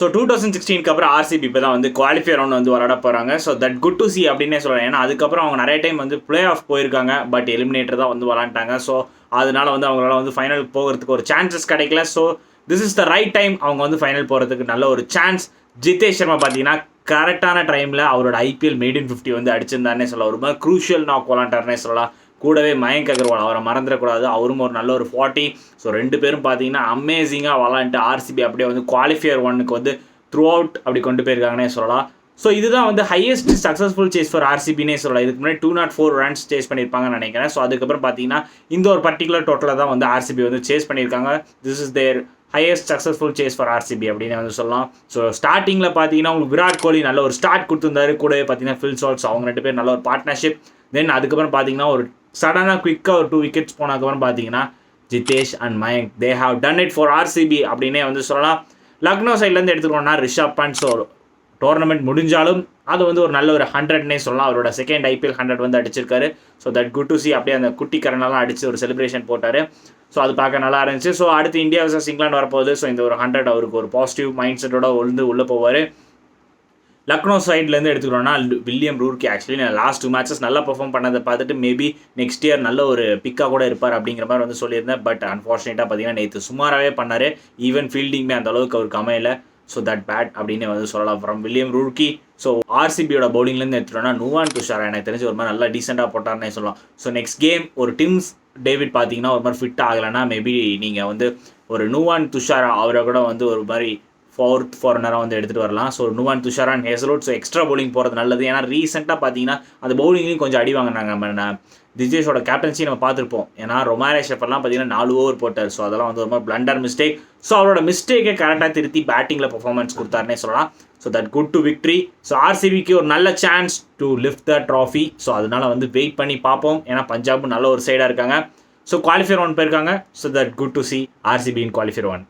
So 2016க்கு அப்புறம் RCB இப்போ தான் வந்து குவாலிஃபை ரவுண்ட் வந்து விளாட போகிறாங்க. So that good to C அப்படின்னே சொல்லலாம். ஏன்னா அதுக்கப்புறம் அவங்க நிறைய டைம் வந்து பிளே ஆஃப் போயிருக்காங்க, பட் எலிமினேட்டர் தான் வந்து விளாண்டாங்க. ஸோ அதனால வந்து அவங்களால வந்து ஃபைனல் போகிறதுக்கு ஒரு சான்சஸ் கிடைக்கல. So this is the right time அவங்க வந்து ஃபைனல் போகிறதுக்கு நல்ல ஒரு சான்ஸ். ஜிதேஷ் சர்மா பார்த்தீங்கன்னா கரெக்டான டைமில் அவரோட ஐபிஎல் மேட் இன் 50 வந்து அடிச்சிருந்தாருன்னே சொல்லலாம். ஒரு மாதிரி க்ரூஷியல் நாக் விளாண்டாருன்னே சொல்லலாம். கூடவே மயங்க் அகர்வால் அவரை மறந்துடக்கூடாது, அவரும் ஒரு நல்ல ஒரு 40. ஸோ ரெண்டு பேரும் பார்த்தீங்கன்னா அமேசிங்காக விளாண்டுட்டு ஆர்சிபி அப்படியே வந்து குவாலிஃபையர் 1க்கு வந்து த்ரூ அவுட் அப்படி கொண்டு போயிருக்காங்கன்னே சொல்லலாம். ஸோ இதுதான் வந்து ஹையஸ்ட் சக்ஸஸ்ஃபுல் சேஸ் ஃபார் ஆர்சிபினே சொல்லலாம். இதுக்கு முன்னாடி 204 ரன்ஸ் சேஸ் பண்ணியிருப்பாங்கன்னு நினைக்கிறேன். ஸோ அதுக்கப்புறம் பார்த்தீங்கன்னா இந்த ஒரு பர்டிகுலர் டோட்டலாக தான் வந்து ஆர்சிபி வந்து சேஸ் பண்ணியிருக்காங்க. This is their highest successful chase for RCB அப்படின்னு வந்து சொல்லலாம். ஸோ ஸ்டார்டிங்கில் பார்த்தீங்கன்னா உங்களுக்கு விராட் கோலி நல்ல ஒரு ஸ்டார்ட் கொடுத்துருந்தாரு, கூடவே பார்த்தீங்கன்னா ஃபில் சால்ட்ஸ் அவங்க ரெண்டு பேர் நல்ல ஒரு பார்ட்னர்ஷிப். தென் அதுக்கப்புறம் பார்த்தீங்கன்னா ஒரு சடனாக குயிக்காக ஒரு 2 விக்கெட்ஸ் போனதுக்கப்புறம் பார்த்தீங்கன்னா Jitesh and Mayank they have done it for RCB அப்படின்னே வந்து சொல்லலாம். லக்னோ சைட்லேருந்து எடுத்துக்கோன்னா ரிஷப் பண்ட். ஸோ டோர்னமெண்ட் முடிஞ்சாலும் அது வந்து ஒரு நல்ல ஒரு 100னே சொல்லலாம். அவரோட செகண்ட் ஐபிஎல் 100 வந்து அடிச்சிருக்காரு. So that good to C. அப்படியே அந்த குட்டி கரனெல்லாம் அடித்து ஒரு செலிப்ரேஷன் போட்டார். ஸோ அது பார்க்க நல்லா இருந்துச்சு. ஸோ அடுத்து இந்தியா vs இங்கிலாந்து வரப்போகுது. ஸோ இந்த ஒரு 100 அவருக்கு ஒரு பாசிட்டிவ் மைண்ட் செட்டோட உள்ளே போவார். லக்னோ சைட்லேருந்து எடுத்துக்கிறோன்னா வில்லியம் ரூர்கி ஆக்சுவலி நான் லாஸ்ட் 2 மேட்சஸ் நல்லா பெர்ஃபார்ம் பண்ணதை பார்த்துட்டு மேபி நெக்ஸ்ட் இயர் நல்ல ஒரு பிக்காக கூட இருப்பார் அப்படிங்கிற மாதிரி வந்து சொல்லியிருந்தேன். பட் அன்ஃபார்ச்சுனேட்டாக பார்த்தீங்கன்னா நேற்று சுமாராகவே பண்ணார். ஈவன் ஃபீல்டிங்குமே அந்த அளவுக்கு அவருக்கு அமையலை. ஸோ தட் பேட் அப்படின்னு வந்து சொல்லலாம் ஃப்ரம் வில்லியம் ரூர்கி. ஸோ ஆர்சிபியோட பவுலிங்லேருந்து எடுத்துட்டோன்னா நுவான் துஷாரா எனக்கு தெரிஞ்சு ஒரு மாதிரி நல்லா டீசெண்டாக போட்டார்னே சொல்லலாம். ஸோ நெக்ஸ்ட் கேம் ஒரு டிம்ஸ் டேவிட் பார்த்தீங்கன்னா ஒரு மாதிரி ஃபிட் ஆகலைன்னா மேபி நீங்கள் வந்து ஒரு நுவான் துஷாரா அவரை கூட வந்து ஒரு மாதிரி ஃபோர்த் ஃபாரினராக வந்து எடுத்துகிட்டு வரலாம். So Nuwan Dushara and Hazlewood. So extra bowling போகிறது நல்லது. ஏன்னா ரீசெண்டாக பார்த்தீங்கன்னா அந்த பவுலிங்லையும் கொஞ்சம் அடி வாங்கினாங்க. நம்ம திஜேஷோட கேப்டன்சி நம்ம பார்த்துருப்போம். ஏன்னா ரொமாரே ஷெஃபர்லாம் பார்த்தீங்கன்னா 4 ஓவர் போட்டார். ஸோ அதெல்லாம் வந்து ஒரு மாதிரி பிளண்டர் மிஸ்டேக். ஸோ அவரோட மிஸ்டேக்கை கரெக்டாக திருத்தி பேட்டிங்கில் பர்ஃபார்மன்ஸ் கொடுத்தாருன்னே சொல்லலாம். So that good to victory. So ஆர்சிபிக்கு ஒரு நல்ல chance to lift the trophy. So அதனால் வந்து வெயிட் பண்ணி பார்ப்போம். ஏன்னா பஞ்சாபும் நல்ல ஒரு சைடாக இருக்காங்க. ஸோ குவாலிஃபயர் 1 போயிருக்காங்க. So that good to C RCB in qualifier 1.